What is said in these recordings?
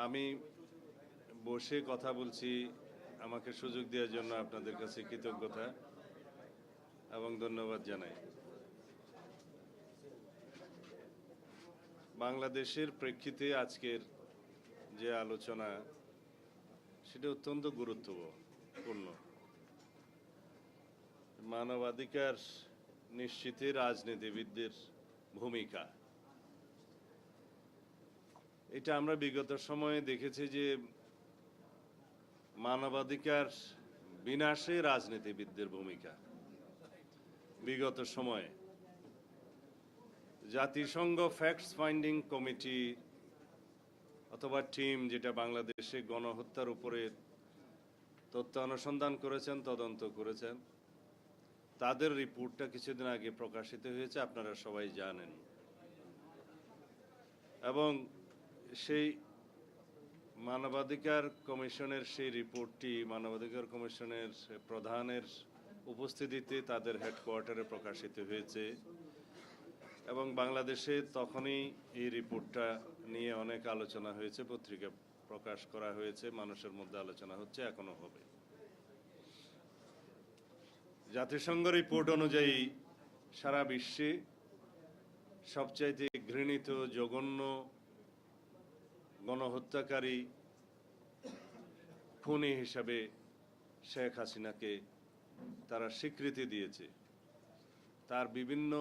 আমি বসে কথা বলছি, আমাকে সুযোগ দেওয়ার জন্য আপনাদের কাছে কৃতজ্ঞতা এবং ধন্যবাদ জানাই। বাংলাদেশের প্রেক্ষিতে আজকের যে আলোচনা সেটা অত্যন্ত গুরুত্বপূর্ণ। মানবাধিকার নিশ্চিতে রাজনীতিবিদদের ভূমিকা, এটা আমরা বিগত সময়ে দেখেছি যে মানবাধিকার বিনাশে রাজনীতিবিদদের ভূমিকা। বিগত সময়ে জাতিসংঘ ফ্যাক্টস ফাইন্ডিং কমিটি অথবা টিম, যেটা বাংলাদেশে গণহত্যার উপরে তথ্য অনুসন্ধান করেছেন, তদন্ত করেছেন, তাদের রিপোর্টটা কিছুদিন আগে প্রকাশিত হয়েছে, আপনারা সবাই জানেন। এবং সেই মানবাধিকার কমিশনের সেই রিপোর্টটি মানবাধিকার কমিশনের প্রধানের উপস্থিতিতে তাদের হেডকোয়ার্টারে প্রকাশিত হয়েছে এবং বাংলাদেশে তখনই এই রিপোর্টটা নিয়ে অনেক আলোচনা হয়েছে, পত্রিকা প্রকাশ করা হয়েছে, মানুষের মধ্যে আলোচনা হচ্ছে, এখনো হবে। জাতিসংঘ রিপোর্ট অনুযায়ী সারা বিশ্বে সবচাইতে ঘৃণিত জঘন্য গণহত্যাকারী খুনি হিসাবে শেখ হাসিনাকে তারা স্বীকৃতি দিয়েছে। তার বিভিন্ন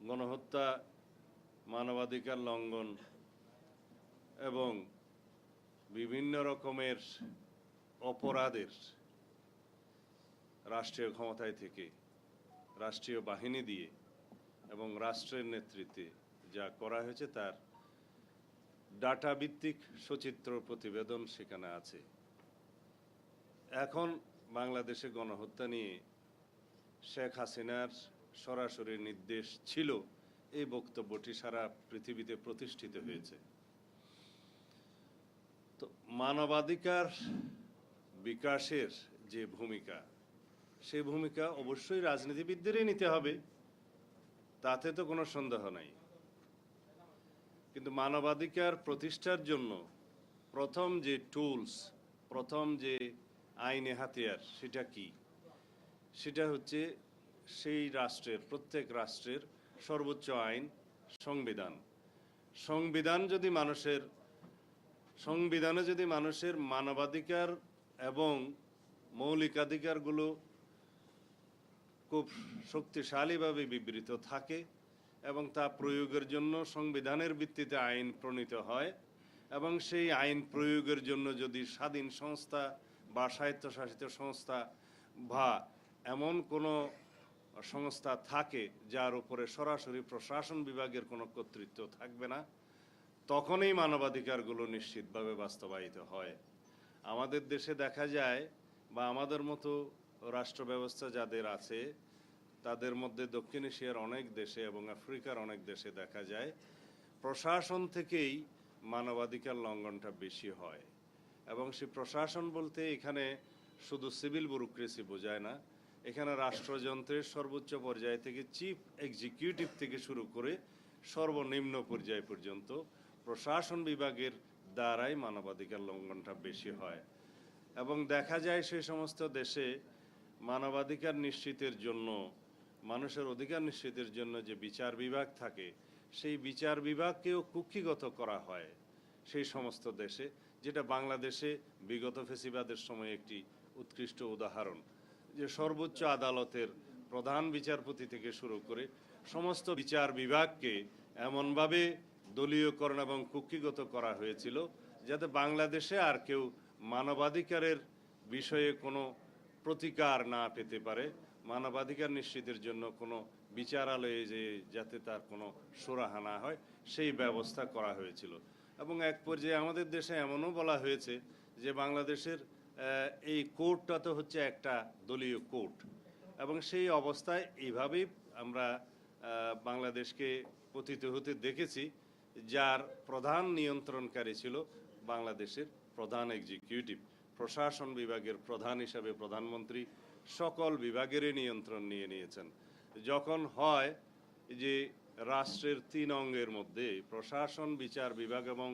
গণহত্যা, মানবাধিকার লঙ্ঘন এবং বিভিন্ন রকমের অপরাধের রাষ্ট্রীয় ক্ষমতায় থেকে, রাষ্ট্রীয় বাহিনী দিয়ে এবং রাষ্ট্রের নেতৃত্বে যা করা হয়েছে তার ডাটা ভিত্তিক সচিত্র প্রতিবেদন সেখানে আছে। এখন বাংলাদেশে গণহত্যা নিয়ে শেখ হাসিনার সরাসরি নির্দেশ ছিল, এই বক্তব্যটি সারা পৃথিবীতে প্রতিষ্ঠিত হয়েছে। তো মানবাধিকার বিকাশের যে ভূমিকা, সেই ভূমিকা অবশ্যই রাজনীতিবিদদেরই নিতে হবে, তাতে তো কোনো সন্দেহ নাই। কিন্তু মানবাধিকার প্রতিষ্ঠার জন্য প্রথম যে টুলস, প্রথম যে আইনি হাতিয়ার, সেটা কি? সেটা হচ্ছে সেই রাষ্ট্রের, প্রত্যেক রাষ্ট্রের সর্বোচ্চ আইন সংবিধান। সংবিধানে যদি মানুষের মানবাধিকার এবং মৌলিকাধিকারগুলো খুব শক্তিশালীভাবে বিবৃত থাকে এবং তা প্রয়োগের জন্য সংবিধানের ভিত্তিতে আইন প্রণীত হয় এবং সেই আইন প্রয়োগের জন্য যদি স্বাধীন সংস্থা বা স্বায়ত্তশাসিত সংস্থা বা এমন কোনো সংস্থা থাকে যার উপরে সরাসরি প্রশাসন বিভাগের কোনো কর্তৃত্ব থাকবে না, তখনই মানবাধিকারগুলো নিশ্চিতভাবে বাস্তবায়িত হয়। আমাদের দেশে দেখা যায়, বা আমাদের মতো রাষ্ট্র ব্যবস্থা যাদের আছে তাদের মধ্যে দক্ষিণ এশিয়ার অনেক দেশে এবং আফ্রিকার অনেক দেশে দেখা যায় প্রশাসন থেকেই মানবাধিকার লঙ্ঘনটা বেশি হয়। এবং সেই প্রশাসন বলতে এখানে শুধু সিভিল ব্যুরোক্রেসি বোঝায় না, এখানে রাষ্ট্রযন্ত্রের সর্বোচ্চ পর্যায় থেকে চিফ এক্সিকিউটিভ থেকে শুরু করে সর্বনিম্ন পর্যায় পর্যন্ত প্রশাসন বিভাগের দ্বারাই মানবাধিকার লঙ্ঘনটা বেশি হয়। এবং দেখা যায় সেই সমস্ত দেশে মানবাধিকার নিশ্চিতের জন্য, মানুষের অধিকার নিশ্চিতের জন্য যে বিচার বিভাগ থাকে, সেই বিচার বিভাগকেও কুক্ষিগত করা হয় সেই সমস্ত দেশে, যেটা বাংলাদেশে বিগত ফ্যাসিবাদের সময় একটি উৎকৃষ্ট উদাহরণ। যে সর্বোচ্চ আদালতের প্রধান বিচারপতি থেকে শুরু করে সমস্ত বিচার বিভাগকে এমনভাবে দলীয়করণ এবং কুক্ষিগত করা হয়েছিল যাতে বাংলাদেশে আর কেউ মানবাধিকারের বিষয়ে কোনো প্রতিকার না পেতে পারে, মানবাধিকার নিশ্চিতের জন্য কোনো বিচারালয়ে যে যাতে তার কোনো সুরাহা না হয় সেই ব্যবস্থা করা হয়েছিল। এবং এক পর্যায়ে আমাদের দেশে এমনও বলা হয়েছে যে বাংলাদেশের এই কোর্টটা তো হচ্ছে একটা দলীয় কোর্ট, এবং সেই অবস্থায় এইভাবেই আমরা বাংলাদেশকে পতিত হতে দেখেছি, যার প্রধান নিয়ন্ত্রণকারী ছিল বাংলাদেশের প্রধান এক্সিকিউটিভ। প্রশাসন বিভাগের প্রধান হিসাবে প্রধানমন্ত্রী সকল বিভাগেরই নিয়ন্ত্রণ নিয়ে নিয়েছেন। যখন হয় যে রাষ্ট্রের 3 অঙ্গের মধ্যে প্রশাসন, বিচার বিভাগ এবং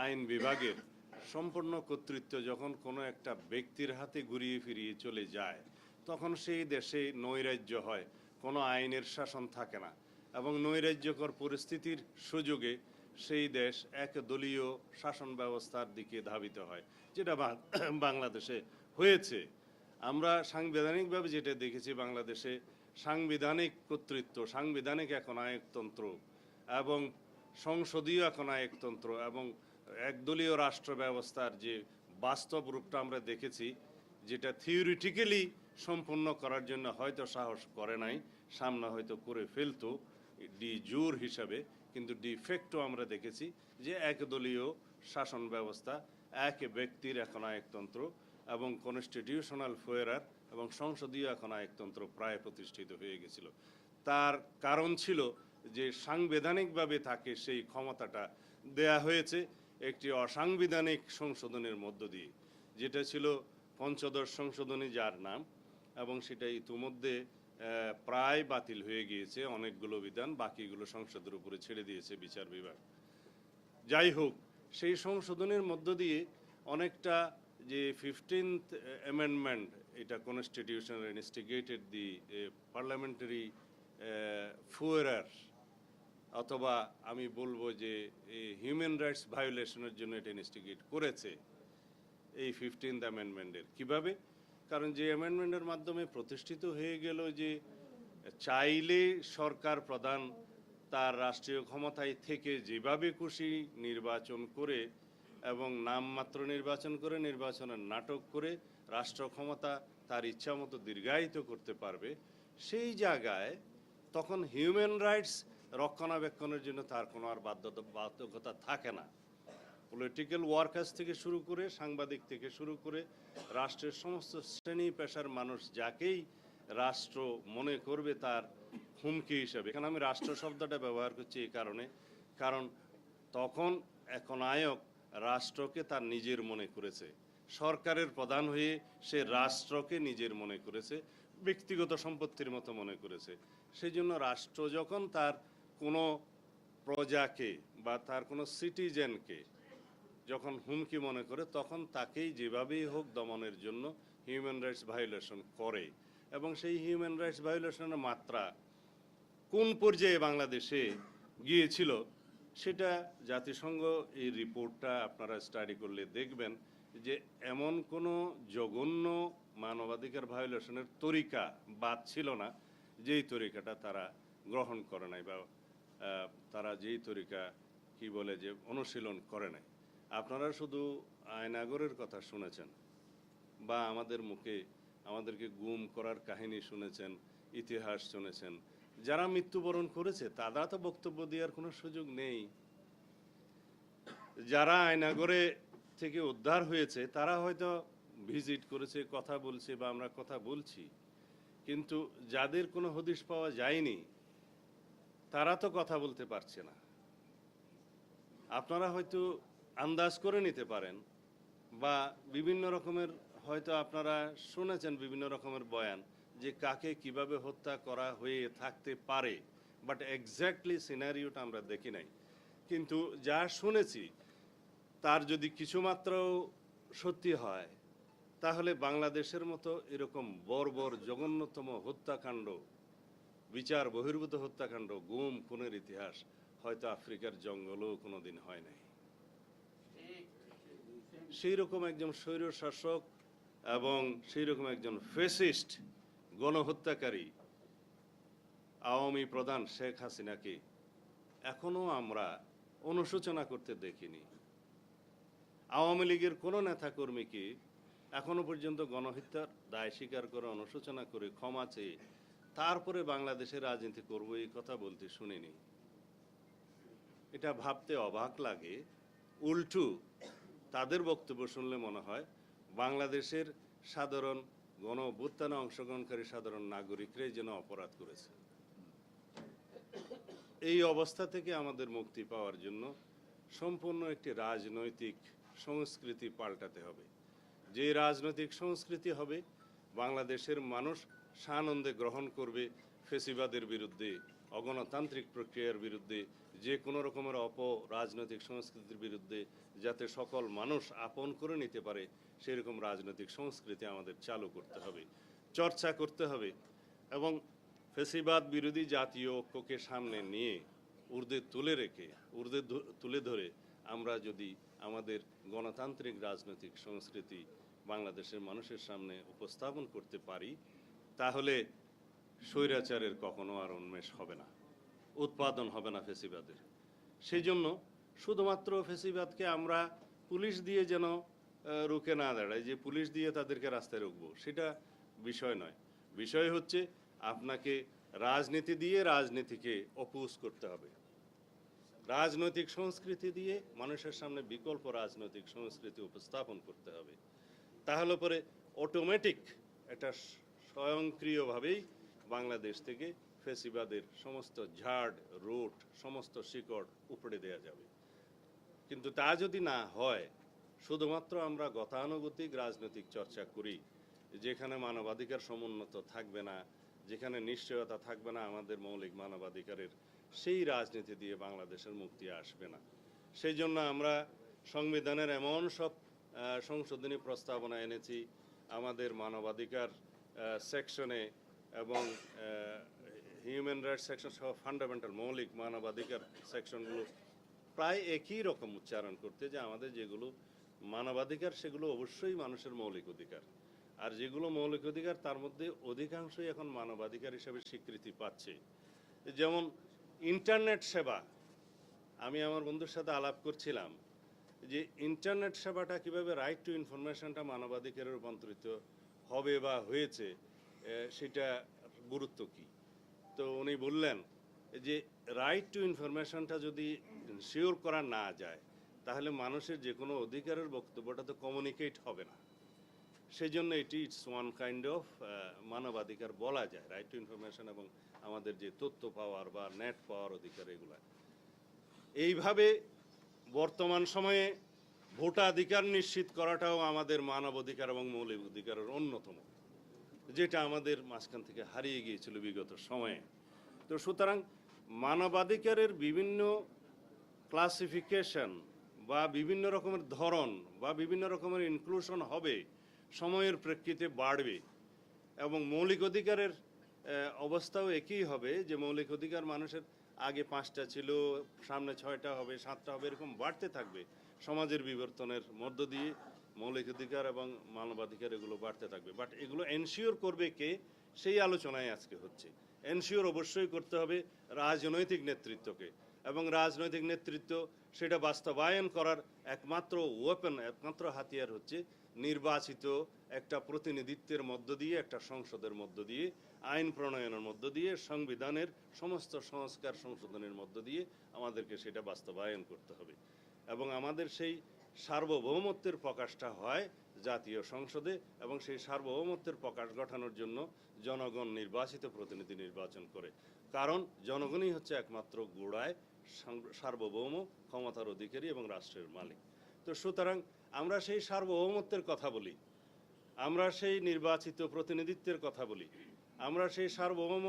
আইন বিভাগের সম্পূর্ণ কর্তৃত্ব যখন কোনো একটা ব্যক্তির হাতে ঘুরিয়ে ফিরিয়ে চলে যায়, তখন সেই দেশে নৈরাজ্য হয়, কোনো আইনের শাসন থাকে না, এবং নৈরাজ্যকর পরিস্থিতির সুযোগে সেই দেশ একদলীয় শাসন ব্যবস্থার দিকে ধাবিত হয়, যেটা বাংলাদেশে হয়েছে। আমরা সাংবিধানিকভাবে যেটা দেখেছি, বাংলাদেশে সাংবিধানিক কর্তৃত্ব, সাংবিধানিক একনায়কতন্ত্র এবং সংসদীয় একনায়কতন্ত্র এবং একদলীয় রাষ্ট্র ব্যবস্থার যে বাস্তব রূপটা আমরা দেখেছি, যেটা থিওরিটিক্যালি সম্পূর্ণ করার জন্য হয়তো সাহস করে নাই, সামনে হয়তো করে ফেলতো ডি জুর হিসাবে, কিন্তু ডিফেক্টও আমরা দেখেছি যে একদলীয় শাসন ব্যবস্থা, এক ব্যক্তির একনায়কতন্ত্র এবং কনস্টিটিউশনাল ফোয়ারার এবং সংসদীয় একনায়কতন্ত্র প্রায় প্রতিষ্ঠিত হয়ে গেছিল। তার কারণ ছিল যে সাংবিধানিকভাবে তাকে সেই ক্ষমতাটা দেয়া হয়েছে একটি অসাংবিধানিক সংশোধনের মধ্য দিয়ে, যেটা ছিল পঞ্চদশ সংশোধনী যার নাম, এবং সেটা ইতিমধ্যে প্রায় বাতিল হয়ে গিয়েছে। অনেকগুলো বিধান বাকিগুলো সংসদের উপরে ছেড়ে দিয়েছে বিচার বিভাগ। যাই হোক, সেই সংশোধনের মধ্য দিয়ে অনেকটা যে 15th অ্যামেন্ডমেন্ট, এটা কনস্টিটিউশন ইনস্টিগেটেড দি পার্লামেন্টারি ফুয়ারার, অথবা আমি বলবো যে হিউম্যান রাইটস ভায়োলেশনের জন্য এটা ইনস্টিগেট করেছে এই 15th অ্যামেন্ডমেন্টের। কিভাবে? কারণ যে অ্যামেন্ডমেন্টের মাধ্যমে প্রতিষ্ঠিত হয়ে গেল যে চাইলে সরকার প্রধান তার রাষ্ট্রীয় ক্ষমতায় থেকে যেভাবে খুশি নির্বাচন করে এবং নামমাত্র নির্বাচন করে, নির্বাচনের নাটক করে রাষ্ট্র ক্ষমতা তার ইচ্ছা মতো দীর্ঘায়িত করতে পারবে, সেই জায়গায় তখন হিউম্যান রাইটস রক্ষণাবেক্ষণের জন্য তার কোনো আর বাধ্যকতা থাকে না। পলিটিক্যাল ওয়ার্কার্স থেকে শুরু করে, সাংবাদিক থেকে শুরু করে, রাষ্ট্রের সমস্ত শ্রেণী পেশার মানুষ যাকেই রাষ্ট্র মনে করবে তার হুমকি হিসাবে, এখানে আমি রাষ্ট্র শব্দটা ব্যবহার করছি এই কারণে, কারণ তখন একনায়ক রাষ্ট্রকে তার নিজের মনে করেছে, সরকারের প্রধান হয়ে সে রাষ্ট্রকে নিজের মনে করেছে, ব্যক্তিগত সম্পত্তির মতো মনে করেছে। সেই জন্য রাষ্ট্র যখন তার কোনো প্রজাকে বা তার কোনো সিটিজেনকে যখন হুমকি মনে করে, তখন তাকেই যেভাবেই হোক দমনের জন্য হিউম্যান রাইটস ভায়োলেশন করে। এবং সেই হিউম্যান রাইটস ভায়োলেশনের মাত্রা কোন পর্যায়ে বাংলাদেশে গিয়েছিল সেটা জাতিসংঘ এই রিপোর্টটা আপনারা স্টাডি করলে দেখবেন যে এমন কোনো জঘন্য মানবাধিকার ভায়োলেশনের তরিকা বাদ ছিল না যেই তরিকাটা তারা গ্রহণ করে নাই, বা তারা যেই তরিকা কি বলে যে অনুশীলন করে নাই। আপনারা শুধু আয়নাগরের কথা শুনেছেন বা আমাদের মুখে আমাদেরকে গুম করার কাহিনী শুনেছেন, ইতিহাস শুনেছেন। যারা মৃত্যুবরণ করেছে তারা তো বক্তব্য দেওয়ার কোনো সুযোগ নেই। যারা আয়নাগরে থেকে উদ্ধার হয়েছে তারা হয়তো ভিজিট করেছে, কথা বলছে বা আমরা কথা বলছি, কিন্তু যাদের কোনো হদিশ পাওয়া যায়নি তারা তো কথা বলতে পারছে না। আপনারা হয়তো আন্দাজ করে নিতে পারেন বা বিভিন্ন রকমের হয়তো আপনারা শুনেছেন বিভিন্ন রকমের বয়ান যে কাকে কিভাবে হত্যা করা হয়ে থাকতে পারে, বাট এক্স্যাক্টলি সিনারিওটা আমরা দেখি নাই। কিন্তু যা শুনেছি তার যদি কিছুমাত্র সত্যি হয়, তাহলে বাংলাদেশের মতো এরকম বর্বর জঘন্যতম হত্যাকাণ্ড, বিচার বহির্ভূত হত্যাকাণ্ড, গুম খুনের ইতিহাস হয়তো আফ্রিকার জঙ্গলেও কোনোদিন হয় নাই। সেই রকম একজন স্বৈর শাসক এবং সেই রকম একজন ফ্যাসিস্ট গণহত্যাকারী আওয়ামী প্রধান শেখ হাসিনাকে এখনো আমরা অনুশোচনা করতে দেখিনি। আওয়ামী লীগের কোনো নেতাকর্মীকে এখনো পর্যন্ত গণহত্যার দায় স্বীকার করে, অনুশোচনা করে, ক্ষমা চেয়ে তারপরে বাংলাদেশের রাজনীতি করবো এই কথা বলতে শুনিনি। এটা ভাবতে অবাক লাগে। উল্টো তাদের বক্তব্য শুনলে মনে হয় বাংলাদেশের সাধারণ গণ অভ্যুত্থানে অংশগ্রহণকারী সাধারণ নাগরিকরাই যেন অপরাধ করেছে। এই অবস্থা থেকে আমাদের মুক্তি পাওয়ার জন্য সম্পূর্ণ একটি রাজনৈতিক সংস্কৃতি পাল্টাতে হবে। যে রাজনৈতিক সংস্কৃতি হবে বাংলাদেশের মানুষ সানন্দে গ্রহণ করবে ফেসিবাদের বিরুদ্ধে, অগণতান্ত্রিক প্রক্রিয়ার বিরুদ্ধে যে কোনো রকমের রাজনৈতিক সংস্কৃতির বিরুদ্ধে যাতে সকল মানুষ আপন করে নিতে পারে সেরকম রাজনৈতিক সংস্কৃতি আমাদের চালু করতে হবে, চর্চা করতে হবে। এবং ফ্যাসিবাদ বিরোধী জাতীয় ঐক্যকে সামনে নিয়ে ঊর্ধ্বে তুলে ধরে আমরা যদি আমাদের গণতান্ত্রিক রাজনৈতিক সংস্কৃতি বাংলাদেশের মানুষের সামনে উপস্থাপন করতে পারি, তাহলে স্বৈরাচারের কখনো আর উন্মেষ হবে না, উৎপাদন হবে না ফ্যাসিবাদের। সেই জন্য শুধুমাত্র ফ্যাসিবাদকে আমরা পুলিশ দিয়ে যেন রুখে না দাঁড়াই, যে পুলিশ দিয়ে তাদেরকে রাস্তায় রুখবো, সেটা বিষয় নয়। বিষয় হচ্ছে আপনাকে রাজনীতি দিয়ে রাজনীতিকে অপোজ করতে হবে, রাজনৈতিক সংস্কৃতি দিয়ে মানুষের সামনে বিকল্প রাজনৈতিক সংস্কৃতি উপস্থাপন করতে হবে। তাহলে পরে অটোমেটিক এটা স্বয়ংক্রিয়ভাবেই বাংলাদেশ থেকে ফ্যাসিবাদের সমস্ত ঝাড় রুট, সমস্ত শিকড় উপড়ে দেওয়া যাবে। কিন্তু তা যদি না হয়, শুধুমাত্র আমরা গতানুগতিক রাজনৈতিক চর্চা করি, যেখানে মানবাধিকার সমুন্নত থাকবে না, যেখানে নিশ্চয়তা থাকবে না আমাদের মৌলিক মানবাধিকারের, সেই রাজনীতি দিয়ে বাংলাদেশের মুক্তি আসবে না। সেই জন্য আমরা সংবিধানের এমন সব সংশোধনী প্রস্তাবনা এনেছি আমাদের মানবাধিকার সেকশনে এবং হিউম্যান রাইটস সেকশন সহ ফান্ডামেন্টাল মৌলিক মানবাধিকার সেকশনগুলো প্রায় একই রকম উচ্চারণ করতে, যে আমাদের যেগুলো মানবাধিকার সেগুলো অবশ্যই মানুষের মৌলিক অধিকার, আর যেগুলো মৌলিক অধিকার তার মধ্যে অধিকাংশই এখন মানবাধিকার হিসেবে স্বীকৃতি পাচ্ছে। যেমন ইন্টারনেট সেবা, আমি আমার বন্ধুর সাথে আলাপ করছিলাম যে ইন্টারনেট সেবাটা কিভাবে রাইট টু ইনফরমেশনটা মানবাধিকারে রূপান্তরিত হবে বা হয়েছে, সেটা গুরুত্ব কি। তো উনি বললেন যে রাইট টু ইনফরমেশনটা যদি শিওর করা না যায়, তাহলে মানুষের যে কোনো অধিকারের বক্তব্যটা তো কমিউনিকেট হবে না। সেই জন্য এটি ইটস ওয়ান কাইন্ড অফ মানবাধিকার বলা যায়, রাইট টু ইনফরমেশন এবং আমাদের যে তথ্য পাওয়ার বা নেট পাওয়ার অধিকার, এগুলা এইভাবে বর্তমান সময়ে ভোটাধিকার নিশ্চিত করাটাও আমাদের মানব অধিকার এবং মৌলিক অধিকারের অন্যতম, যেটা আমাদের মাঝখান থেকে হারিয়ে গিয়েছিল বিগত সময়ে। তো সুতরাং মানবাধিকারের বিভিন্ন ক্লাসিফিকেশন বা বিভিন্ন রকমের ধরন বা বিভিন্ন রকমের ইনক্লুশন হবে, সময়ের প্রেক্ষিতে বাড়বে। এবং মৌলিক অধিকারের অবস্থাও একই হবে, যে মৌলিক অধিকার মানুষের আগে 5টা ছিল, সামনে 6টা হবে, 7টা হবে, এরকম বাড়তে থাকবে। সমাজের বিবর্তনের মধ্য দিয়ে মৌলিক অধিকার এবং মানবাধিকার এগুলো বাড়তে থাকবে। বাট এগুলো এনশিওর করবে কে, সেই আলোচনায় আজকে হচ্ছে। এনশিওর অবশ্যই করতে হবে রাজনৈতিক নেতৃত্বকে, এবং রাজনৈতিক নেতৃত্ব সেটা বাস্তবায়ন করার একমাত্র ওয়েপন, একমাত্র হাতিয়ার হচ্ছে নির্বাচিত একটা প্রতিনিধিত্বের মধ্য দিয়ে, একটা সংসদের মধ্য দিয়ে, আইন প্রণয়নের মধ্য দিয়ে, সংবিধানের সমস্ত সংস্কার সংশোধনের মধ্য দিয়ে আমাদেরকে সেটা বাস্তবায়ন করতে হবে। এবং আমাদের সেই সার্বভৌমত্বের প্রকাশটা হয় জাতীয় সংসদে, এবং সেই সার্বভৌমত্বের প্রকাশ ঘটানোর জন্য জনগণ নির্বাচিত প্রতিনিধি নির্বাচন করে। কারণ জনগণই হচ্ছে একমাত্র গোড়ায় সার্বভৌম ক্ষমতার অধিকারী এবং রাষ্ট্রের মালিক। তো সুতরাং আমরা সেই সার্বভৌমত্বের কথা বলি, আমরা সেই নির্বাচিত প্রতিনিধিত্বের কথা বলি, আমরা সেই সার্বভৌম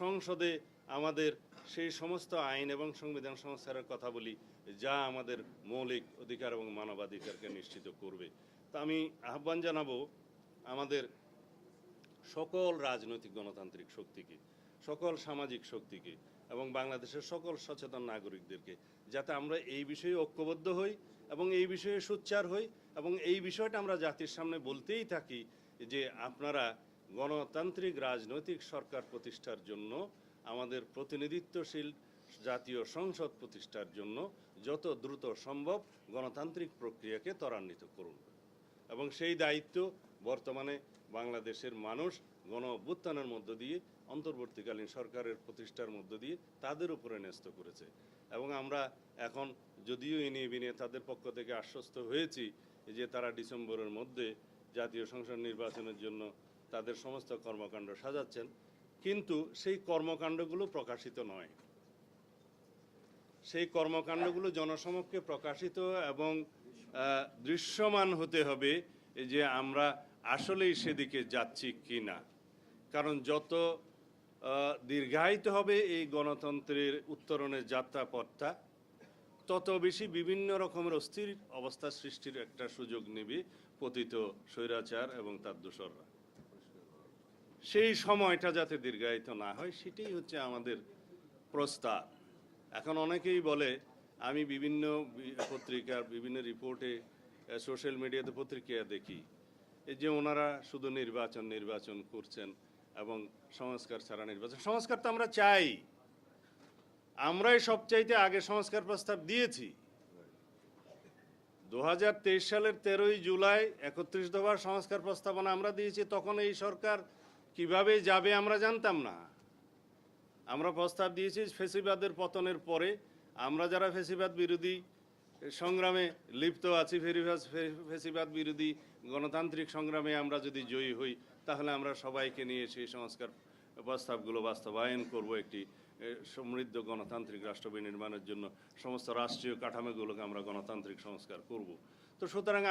সংসদে আমাদের সেই সমস্ত আইন এবং সংবিধান সংস্কারের কথা বলি, যা আমাদের মৌলিক অধিকার এবং মানবাধিকারকে নিশ্চিত করবে। তা আমি আহ্বান জানাবো আমাদের সকল রাজনৈতিক গণতান্ত্রিক শক্তিকে, সকল সামাজিক শক্তিকে এবং বাংলাদেশের সকল সচেতন নাগরিকদেরকে, যাতে আমরা এই বিষয়ে ঐক্যবদ্ধ হই এবং এই বিষয়ে সোচ্চার হই, এবং এই বিষয়টা আমরা জাতির সামনে বলতেই থাকি যে আপনারা গণতান্ত্রিক রাজনৈতিক সরকার প্রতিষ্ঠার জন্য, আমাদের প্রতিনিধিত্বশীল জাতীয় সংসদ প্রতিষ্ঠার জন্য যত দ্রুত সম্ভব গণতান্ত্রিক প্রক্রিয়াকে ত্বরান্বিত করুন। এবং সেই দায়িত্ব বর্তমানে বাংলাদেশের মানুষ গণ অভ্যুত্থানের মধ্য দিয়ে, অন্তর্বর্তীকালীন সরকারের প্রতিষ্ঠার মধ্য দিয়ে তাদের উপরে ন্যস্ত করেছে। এবং আমরা এখন যদিও ইনিয়ে বিনিয়ে তাদের পক্ষ থেকে আশ্বস্ত হয়েছি যে তারা ডিসেম্বরের মধ্যে জাতীয় সংসদ নির্বাচনের জন্য তাদের সমস্ত কর্মকাণ্ড সাজাচ্ছেন, কিন্তু সেই কর্মকাণ্ডগুলো প্রকাশিত নয়। সেই কর্মকাণ্ডগুলো জনসমক্ষে প্রকাশিত এবং দৃশ্যমান হতে হবে যে আমরা আসলেই সেদিকে যাচ্ছি কি না। কারণ যত দীর্ঘায়িত হবে এই গণতন্ত্রের উত্তরণের যাত্রাপথটা, তত বেশি বিভিন্ন রকমের অস্থির অবস্থা সৃষ্টির একটা সুযোগ নেবে পতিত স্বৈরাচার এবং তার দোসররা। সেই সময়টা যাতে দীর্ঘায়িত না হয় সেটাই হচ্ছে আমাদের প্রস্তাব। এখন অনেকেই বলে, আমি বিভিন্ন পত্রিকার বিভিন্ন রিপোর্টে, সোশ্যাল মিডিয়াতে পত্রিকা দেখি, এই যে ওনারা শুধু নির্বাচন করছেন এবং সংস্কার ছাড়া নির্বাচন। সংস্কার তো আমরা চাই, আমরাই সবচাইতে আগে সংস্কার প্রস্তাব দিয়েছি। 2023 সালের 13ই জুলাই 31 দফার সংস্কার প্রস্তাবনা আমরা দিয়েছি। তখন এই সরকার কিভাবে যাবে আমরা জানতাম না। আমরা প্রস্তাব দিয়েছি ফ্যাসিবাদের পতনের পরে আমরা যারা ফ্যাসিবাদ বিরোধী সংগ্রামে লিপ্ত আছি, ফ্যাসিবাদ বিরোধী গণতান্ত্রিক সংগ্রামে আমরা যদি জয়ী হই, তাহলে আমরা সবাইকে নিয়ে সেই সংস্কার প্রস্তাবগুলো বাস্তবায়ন করব। একটি সমৃদ্ধ গণতান্ত্রিক রাষ্ট্র বিনির্মাণের জন্য সমস্ত রাষ্ট্রীয় কাঠামোগুলোকে আমরা গণতান্ত্রিক সংস্কার করব। তো সুতরাং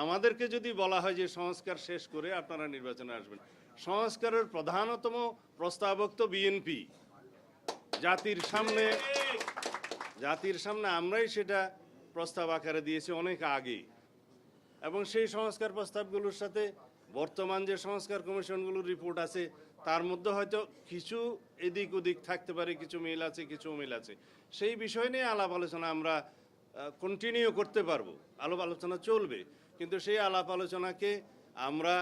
আমাদেরকে যদি বলা হয় যে সংস্কার শেষ করে আপনারা নির্বাচনে আসবেন, সংস্কারের প্রধানতম প্রস্তাবক তো বিএনপি। জাতির সামনে আমরাই সেটা প্রস্তাব আকারে দিয়েছি অনেক আগে, এবং সেই সংস্কার প্রস্তাবগুলোর সাথে বর্তমান যে সংস্কার কমিশনগুলোর রিপোর্ট আছে তার মধ্যে হয়তো কিছু এদিক ওদিক থাকতে পারে, কিছু মিল আছে, কিছু অমিল আছে। সেই বিষয় নিয়ে আলাপ আলোচনা আমরা কন্টিনিউ করতে পারবো, আলাপ আলোচনা চলবে। কিন্তু সেই আলাপ আলোচনাকে আমরা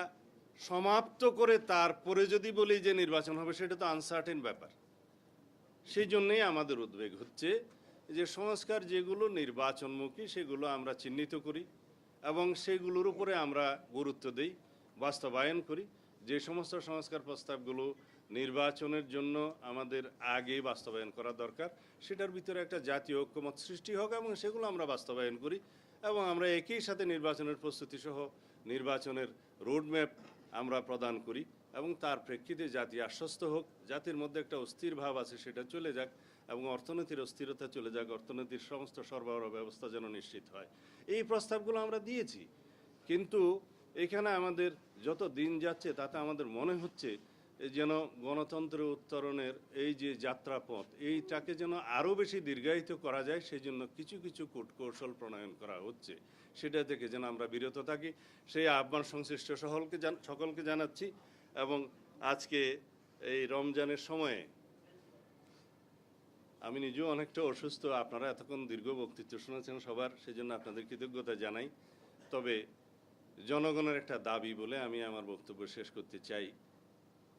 সমাপ্ত করে তারপরে যদি বলি যে নির্বাচন হবে, সেটা তো আনসার্টেন ব্যাপার। সেই জন্যেই আমাদের উদ্বেগ হচ্ছে যে সংস্কার যেগুলো নির্বাচনমুখী সেগুলো আমরা চিহ্নিত করি এবং সেগুলোর উপরে আমরা গুরুত্ব দেই, বাস্তবায়ন করি। যে সমস্ত সংস্কার প্রস্তাবগুলো নির্বাচনের জন্য আমাদের আগে বাস্তবায়ন করা দরকার, সেটার ভিতরে একটা জাতীয় ঐক্যমত সৃষ্টি হোক এবং সেগুলো আমরা বাস্তবায়ন করি। এবং আমরা একই সাথে নির্বাচনের প্রস্তুতি সহ নির্বাচনের রোডম্যাপ আমরা প্রদান করি এবং তার প্রেক্ষিতে জাতি আশ্বস্ত হোক, জাতির মধ্যে একটা অস্থির ভাব আছে সেটা চলে যাক এবং অর্থনীতির অস্থিরতা চলে যাক, অর্থনীতির সমস্ত সরবরাহ ব্যবস্থা যেন নিশ্চিত হয়। এই প্রস্তাবগুলো আমরা দিয়েছি। কিন্তু এখানে আমাদের যত দিন যাচ্ছে তাতে আমাদের মনে হচ্ছে যেন গণতন্ত্রের উত্তরণের এই যে যাত্রাপথ, এইটাকে যেন আরও বেশি দীর্ঘায়িত করা যায়, সেই জন্য কিছু কিছু কূটকৌশল প্রণয়ন করা হচ্ছে। সেটা থেকে যেন আমরা বিরত থাকি, সেই আহ্বান সংশ্লিষ্ট সকলকে জানাচ্ছি। এবং আজকে এই রমজানের সময়ে আমি নিজেও অনেকটা অসুস্থ, আপনারা এতক্ষণ দীর্ঘ বক্তৃতা শুনেছেন সবার, সেজন্য আপনাদের কৃতজ্ঞতা জানাই। তবে জনগণের একটা দাবি বলে আমি আমার বক্তব্য শেষ করতে চাই।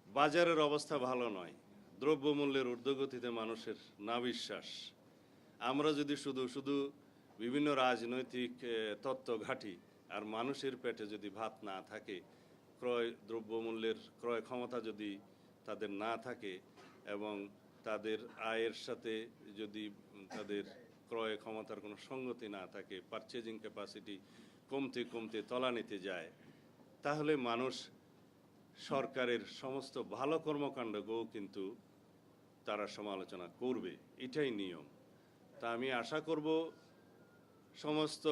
বাজারের অবস্থা ভালো নয়, দ্রব্যমূল্যের ঊর্ধ্বগতিতে মানুষের নাবিশ্বাস। আমরা যদি শুধু বিভিন্ন রাজনৈতিক তত্ত্ব ঘাঁটি আর মানুষের পেটে যদি ভাত না থাকে, দ্রব্যমূল্যের ক্রয় ক্ষমতা যদি তাদের না থাকে এবং তাদের আয়ের সাথে যদি তাদের ক্রয় ক্ষমতার কোনো সঙ্গতি না থাকে, পারচেজিং ক্যাপাসিটি কমতে তলানিতে যায়, তাহলে মানুষ সরকারের সমস্ত ভালো কর্মকাণ্ডকেও কিন্তু তারা সমালোচনা করবে, এটাই নিয়ম। তা আমি আশা করব সমস্ত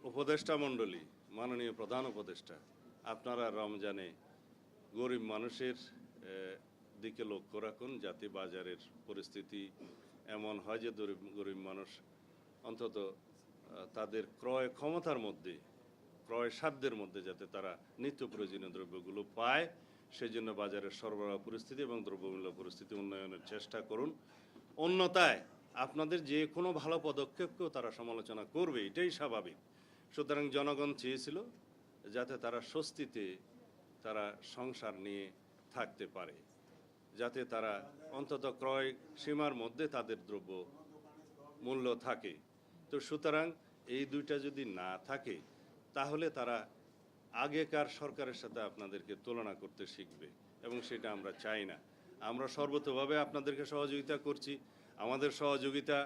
উপদেষ্টা মণ্ডলী, মাননীয় প্রধান উপদেষ্টা, আপনারা রমজানে গরিব মানুষের দিকে লক্ষ্য রাখুন, যাতে বাজারের পরিস্থিতি এমন হয় যে গরিব মানুষ অন্তত তাদের ক্রয় ক্ষমতার মধ্যে, ক্রয় সাধ্যের মধ্যে যাতে তারা নিত্য প্রয়োজনীয় দ্রব্যগুলো পায়, সেই জন্য বাজারের সরবরাহ পরিস্থিতি এবং দ্রব্যমূল্য পরিস্থিতি উন্নয়নের চেষ্টা করুন। অন্যথায় আপনাদের যে কোনো ভালো পদক্ষেপকেও তারা সমালোচনা করবে, এটাই স্বাভাবিক। সুতরাং জনগণ চেয়েছিল যাতে তারা স্বস্তিতে তারা সংসার নিয়ে থাকতে পারে, যাতে তারা অন্তত ক্রয় সীমার মধ্যে তাদের দ্রব্য মূল্য থাকে। তো সুতরাং এই দুইটা যদি না থাকে, তাহলে তারা আগেকার সরকারের সাথে আপনাদেরকে তুলনা করতে শিখবে এবং সেটা আমরা চাই না। আমরা সর্বতোভাবে আপনাদেরকে সহযোগিতা করছি, আমাদের সহযোগিতা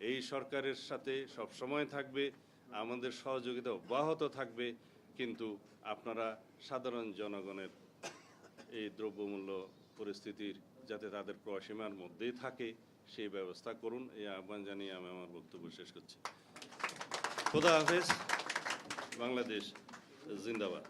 এই সরকারের সাথে সব সময় থাকবে, আমাদের সহযোগিতা অব্যাহত থাকবে। কিন্তু আপনারা সাধারণ জনগণের এই দ্রব্যমূল্য পরিস্থিতির যাতে তাদের ক্রয়সীমার মধ্যেই থাকে সেই ব্যবস্থা করুন, এই আহ্বান জানিয়ে আমি আমার বক্তব্য শেষ করছি। খোদা হাফেজ। বাংলাদেশ জিন্দাবাদ।